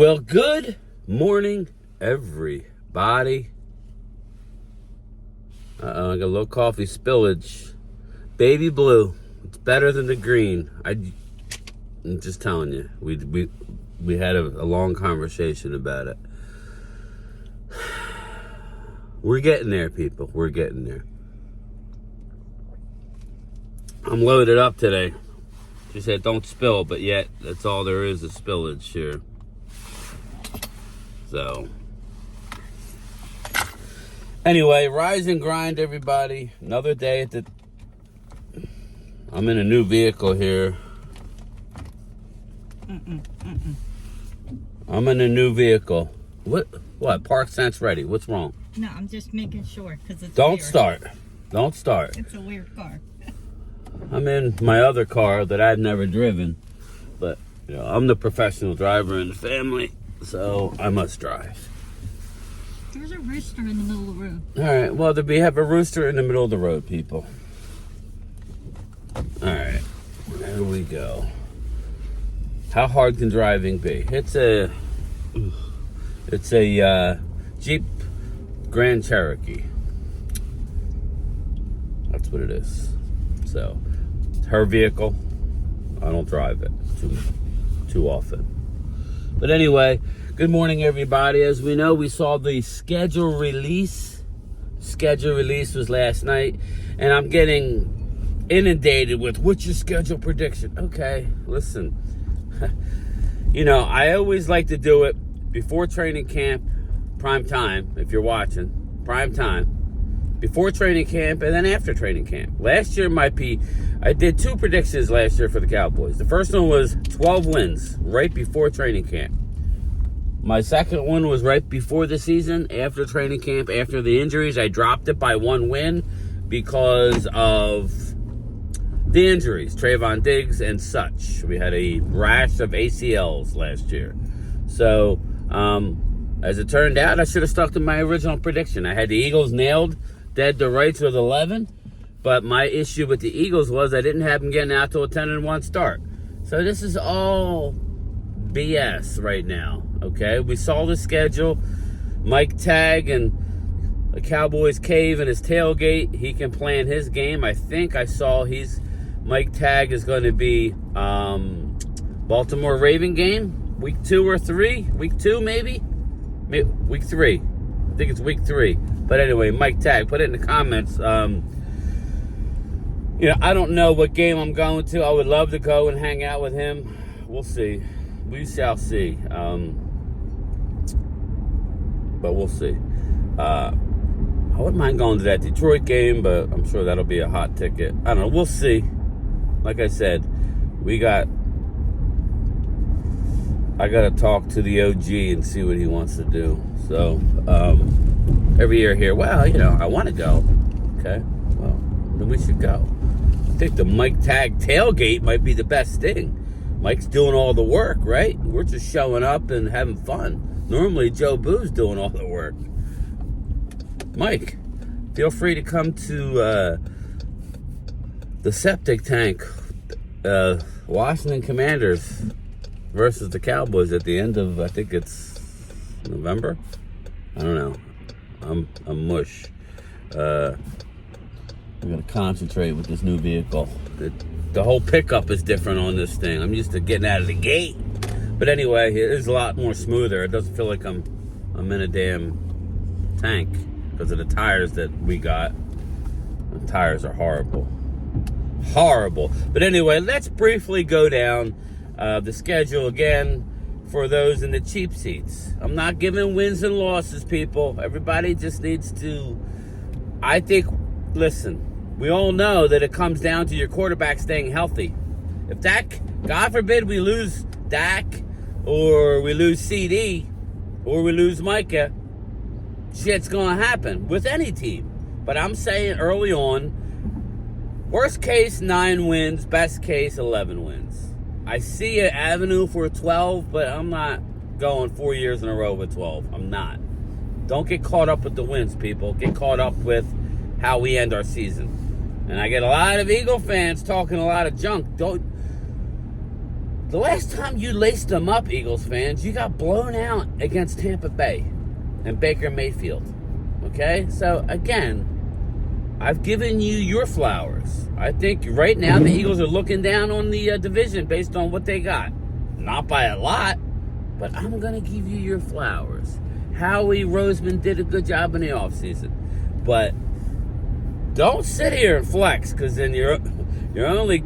Well, good morning, everybody. I got a little coffee spillage. Baby blue. It's better than the green. I'm just telling you. We had a long conversation about it. We're getting there, people. We're getting there. I'm loaded up today. She said don't spill, but yet that's all there is spillage here. So, anyway, rise and grind, everybody. Another day at the... I'm in a new vehicle here. I'm in a new vehicle. What? Park Sense ready. What's wrong? No, I'm just making sure because it's Don't weird. start. Don't start. It's a weird car. I'm in my other car that I've never driven, but I'm the professional driver in the family, so I must drive. There's a rooster in the middle of the road. All right. Well, we have a rooster in the middle of the road, people. All right. There we go. How hard can driving be? It's a Jeep Grand Cherokee. That's what it is. So, her vehicle. I don't drive it too often. But anyway, good morning, everybody. As we know, we saw the schedule release. Schedule release was last night, and I'm getting inundated with what's your schedule prediction? Okay, listen. I always like to do it before training camp, prime time, if you're watching, prime time, before training camp, and then after training camp. Last year I did two predictions last year for the Cowboys. The first one was 12 wins right before training camp. My second one was right before the season, after training camp, after the injuries. I dropped it by 1 win because of the injuries, Trayvon Diggs and such. We had a rash of ACLs last year. So, as it turned out, I should have stuck to my original prediction. I had the Eagles nailed dead to rights with 11, but my issue with the Eagles was I didn't have them getting out to a 10-1 start. So this is all BS right now, okay? We saw the schedule. Mike Tagg and the Cowboys cave in his tailgate. He can plan his game. I think I saw Mike Tagg is going to be Baltimore Raven game, week 2 or 3? Week 2, maybe? Week 3. I think it's week 3. But anyway, Mike Tagg, put it in the comments. I don't know what game I'm going to. I would love to go and hang out with him. We'll see. We shall see. But we'll see. I wouldn't mind going to that Detroit game, but I'm sure that'll be a hot ticket. I don't know. We'll see. Like I said, I got to talk to the OG and see what he wants to do. So, every year here, I want to go. Okay, well, then we should go. I think the Mike Tagg tailgate might be the best thing. Mike's doing all the work, right? We're just showing up and having fun. Normally, Joe Boo's doing all the work. Mike, feel free to come to the septic tank. Washington Commanders versus the Cowboys at the end of, I think it's November. I don't know. I'm mush. I'm gonna concentrate with this new vehicle. The whole pickup is different on this thing. I'm used to getting out of the gate, but anyway, it is a lot more smoother. It doesn't feel like I'm in a damn tank because of the tires that we got. The tires are horrible. But anyway, let's briefly go down the schedule again for those in the cheap seats. I'm not giving wins and losses, people. Everybody just needs to, listen, we all know that it comes down to your quarterback staying healthy. If Dak, God forbid we lose Dak, or we lose CD, or we lose Micah, shit's going to happen with any team. But I'm saying early on, worst case, 9 wins. Best case, 11 wins. I see an avenue for 12, but I'm not going 4 years in a row with 12. I'm not. Don't get caught up with the wins, people. Get caught up with how we end our season. And I get a lot of Eagle fans talking a lot of junk. The last time you laced them up, Eagles fans, you got blown out against Tampa Bay and Baker Mayfield. Okay? So, again, I've given you your flowers. I think right now the Eagles are looking down on the division based on what they got. Not by a lot, but I'm going to give you your flowers. Howie Roseman did a good job in the offseason. But don't sit here and flex, because then you're only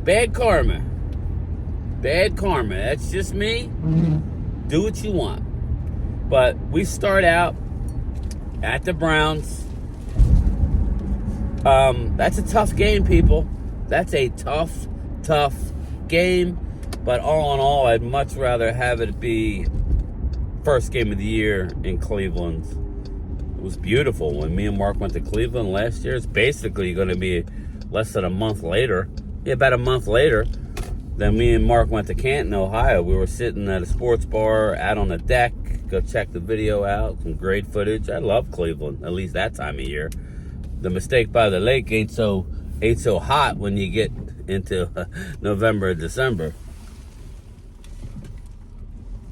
bad karma. Bad karma. That's just me. Do what you want. But we start out at the Browns. That's a tough game, people. That's a tough game. But all in all, I'd much rather have it be first game of the year in Cleveland. It was beautiful when me and Mark went to Cleveland last year. It's basically going to be less than a month later. Yeah, about a month later. Then me and Mark went to Canton, Ohio. We were sitting at a sports bar out on the deck. Go check the video out. Some great footage. I love Cleveland, at least that time of year. The mistake by the lake ain't so hot when you get into November and December.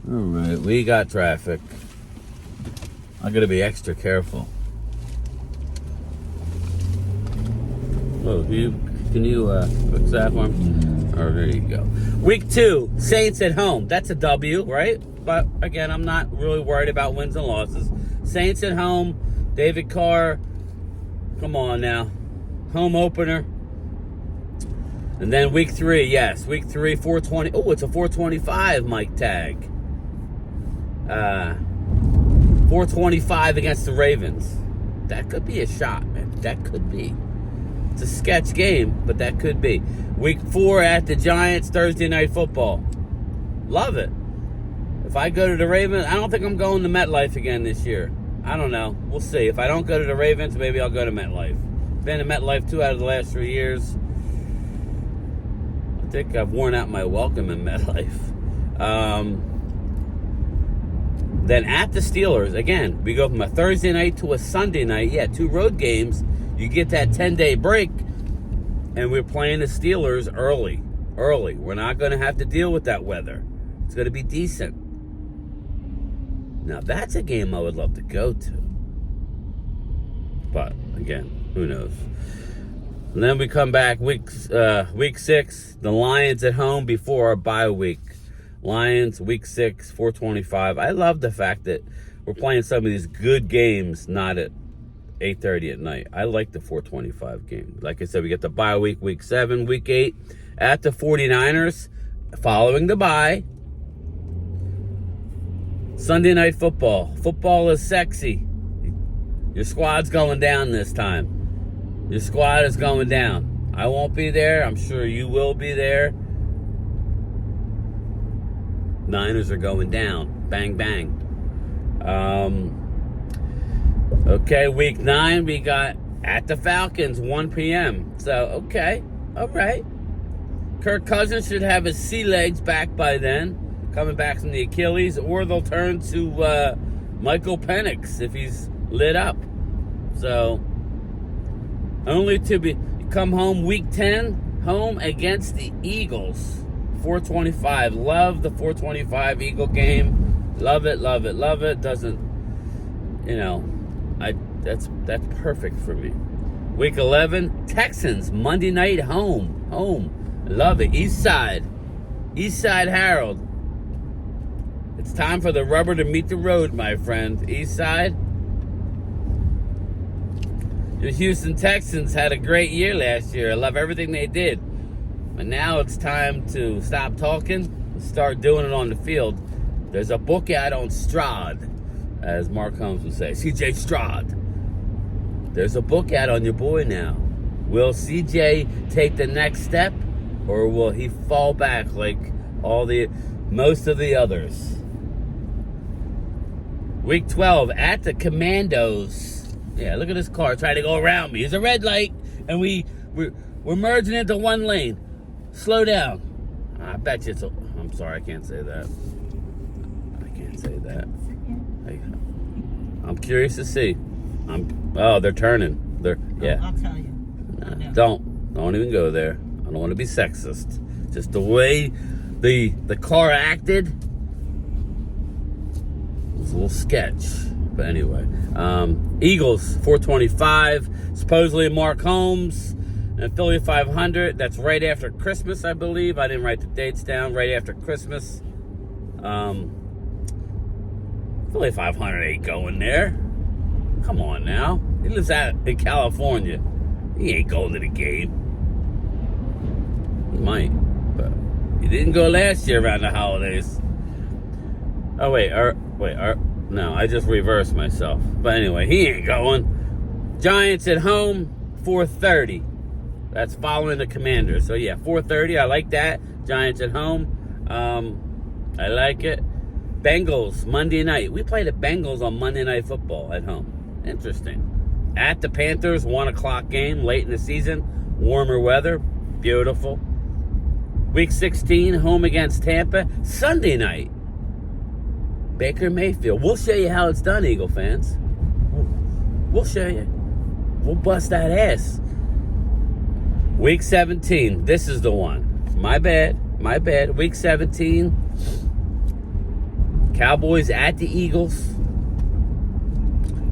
All right, we got traffic. I gotta be extra careful. Oh, can you fix that for me? Oh, there you go. Week 2, Saints at home. That's a W, right? But again, I'm not really worried about wins and losses. Saints at home. David Carr. Come on now. Home opener. And then week 3, yes. Week 3, 420. Oh, it's a 425 mic tag. 425 against the Ravens. That could be a shot, man. That could be. It's a sketch game, but that could be. Week 4 at the Giants, Thursday Night Football. Love it. If I go to the Ravens, I don't think I'm going to MetLife again this year. I don't know. We'll see. If I don't go to the Ravens, maybe I'll go to MetLife. Been to MetLife 2 out of the last 3 years. I think I've worn out my welcome in MetLife. Then at the Steelers, again, we go from a Thursday night to a Sunday night. Yeah, 2 road games. You get that 10-day break, and we're playing the Steelers early. We're not going to have to deal with that weather. It's going to be decent. Now, that's a game I would love to go to. But, again, who knows? And then we come back week 6, the Lions at home before our bye week. Lions, week 6, 425. I love the fact that we're playing some of these good games not at 8:30 at night. I like the 425 game. Like I said, we get the bye week, week 7, week 8 at the 49ers. Following the bye, Sunday Night Football. Football is sexy. Your squad's going down this time. Your squad is going down. I won't be there. I'm sure you will be there. Niners are going down. Bang, bang. Okay, week 9, we got at the Falcons, 1 p.m. So, okay. All right. Kirk Cousins should have his sea legs back by then, coming back from the Achilles, or they'll turn to Michael Penix if he's lit up. So, only to come home week 10, home against the Eagles. 425. Love the 425 Eagle game. Love it. Doesn't, that's perfect for me. Week 11, Texans, Monday night home. Love it. East Side Harold. It's time for the rubber to meet the road, my friend. East Side. The Houston Texans had a great year last year. I love everything they did. But now it's time to stop talking and start doing it on the field. There's a book out on Stroud, as Mark Holmes would say. CJ Stroud. There's a book out on your boy now. Will CJ take the next step, or will he fall back like most of the others? Week 12 at the Commandos. Yeah, look at this car trying to go around me. It's a red light, and we're merging into one lane. Slow down. I bet you I'm sorry, I can't say that. I'm curious to see. They're turning. Yeah. I'll tell you. Don't even go there. I don't want to be sexist. Just the way the car acted. It was a little sketch. But anyway, Eagles 425, supposedly Mark Holmes, and Philly 500. That's right after Christmas, I believe. I didn't write the dates down. Right after Christmas. Philly 500 ain't going there. Come on now. He lives out in California. He ain't going to the game. He might, but he didn't go last year around the holidays. Oh, no, I just reversed myself. But anyway, he ain't going. Giants at home, 4:30. That's following the Commanders. So, yeah, 4:30. I like that. Giants at home. I like it. Bengals, Monday night. We play the Bengals on Monday Night Football at home. Interesting. At the Panthers, 1 o'clock game, late in the season. Warmer weather. Beautiful. Week 16, home against Tampa. Sunday night. Baker Mayfield. We'll show you how it's done, Eagle fans. We'll show you. We'll bust that ass. Week 17. This is the one. My bad. Week 17. Cowboys at the Eagles.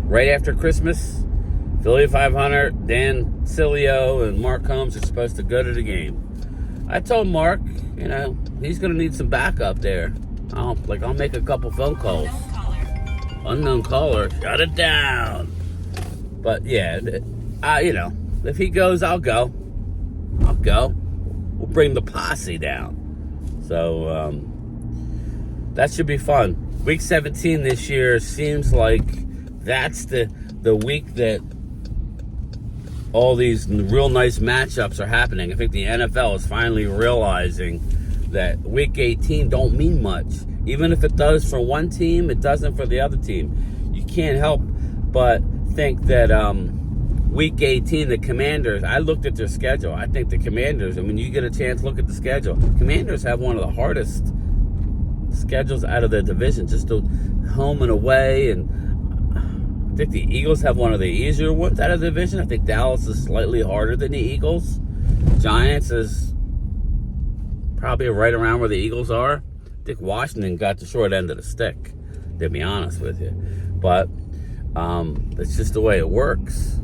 Right after Christmas. Philly 500. Dan Cilio and Mark Holmes are supposed to go to the game. I told Mark, he's going to need some backup there. I'll make a couple phone calls. Unknown caller. Shut it down. But yeah, if he goes, I'll go. We'll bring the posse down. So that should be fun. Week 17 this year seems like that's the week that all these real nice matchups are happening. I think the NFL is finally realizing that week 18 don't mean much. Even if it does for one team, it doesn't for the other team. You can't help but think that week 18, the Commanders, I looked at their schedule. I think the Commanders, and when you get a chance, look at the schedule. Commanders have one of the hardest schedules out of the division, just home and away. And I think the Eagles have one of the easier ones out of the division. I think Dallas is slightly harder than the Eagles. Giants is probably right around where the Eagles are. I think Washington got the short end of the stick, to be honest with you. But it's just the way it works.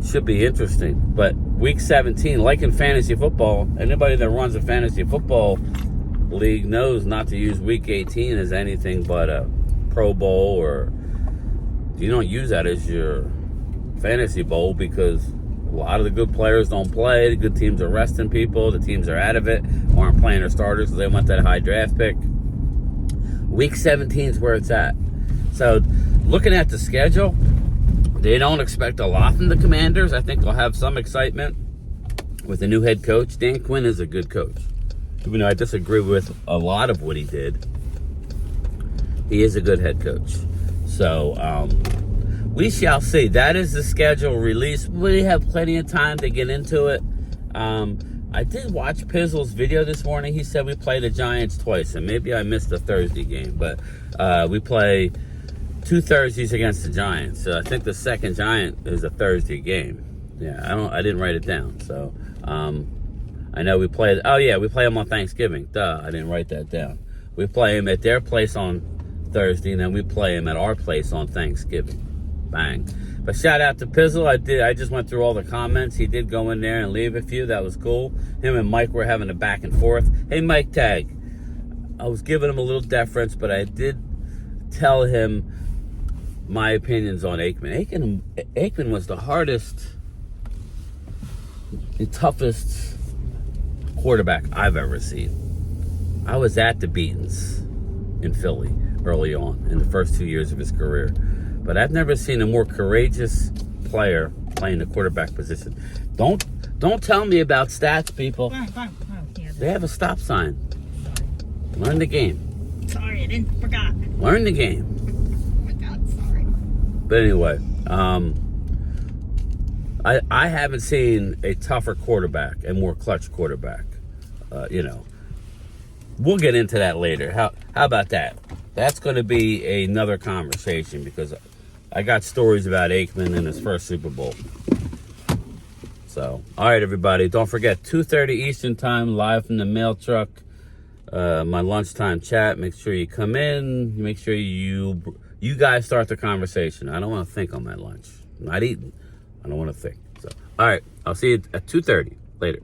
Should be interesting. But week 17, like in fantasy football, anybody that runs a fantasy football league knows not to use week 18 as anything but a Pro Bowl, or you don't use that as your fantasy bowl, because a lot of the good players don't play. The good teams are resting people. The teams are out of it, aren't playing their starters because they want that high draft pick. Week 17 is where it's at. So looking at the schedule, they don't expect a lot from the Commanders. I think they'll have some excitement with the new head coach. Dan Quinn is a good coach. Even though I disagree with a lot of what he did, he is a good head coach. So we shall see. That is the schedule release. We have plenty of time to get into it. I did watch Pizzle's video this morning. He said we play the Giants twice, and maybe I missed the Thursday game, but we play 2 Thursdays against the Giants. So I think the second Giant is a Thursday game. Yeah, I didn't write it down. So I know we play. Oh yeah, we play them on Thanksgiving. Duh, I didn't write that down. We play them at their place on Thursday, and then we play them at our place on Thanksgiving. Bang. But shout out to Pizzle. I just went through all the comments. He did go in there and leave a few. That was cool. Him and Mike were having a back and forth. Hey, Mike Tag. I was giving him a little deference, but I did tell him my opinions on Aikman. Aikman was the hardest, the toughest quarterback I've ever seen. I was at the Beatons in Philly early on in the first 2 years of his career. But I've never seen a more courageous player playing the quarterback position. Don't tell me about stats, people. They have a stop sign. Learn the game. Sorry, I forgot. Learn the game. Forgot, sorry. But anyway, I haven't seen a tougher quarterback and more clutch quarterback. We'll get into that later. How about that? That's going to be another conversation, because I got stories about Aikman in his first Super Bowl. So, all right, everybody. Don't forget, 2:30 Eastern time, live from the mail truck. My lunchtime chat. Make sure you come in. Make sure you guys start the conversation. I don't want to think on my lunch. I'm not eating. I don't want to think. So, all right. I'll see you at 2:30. Later.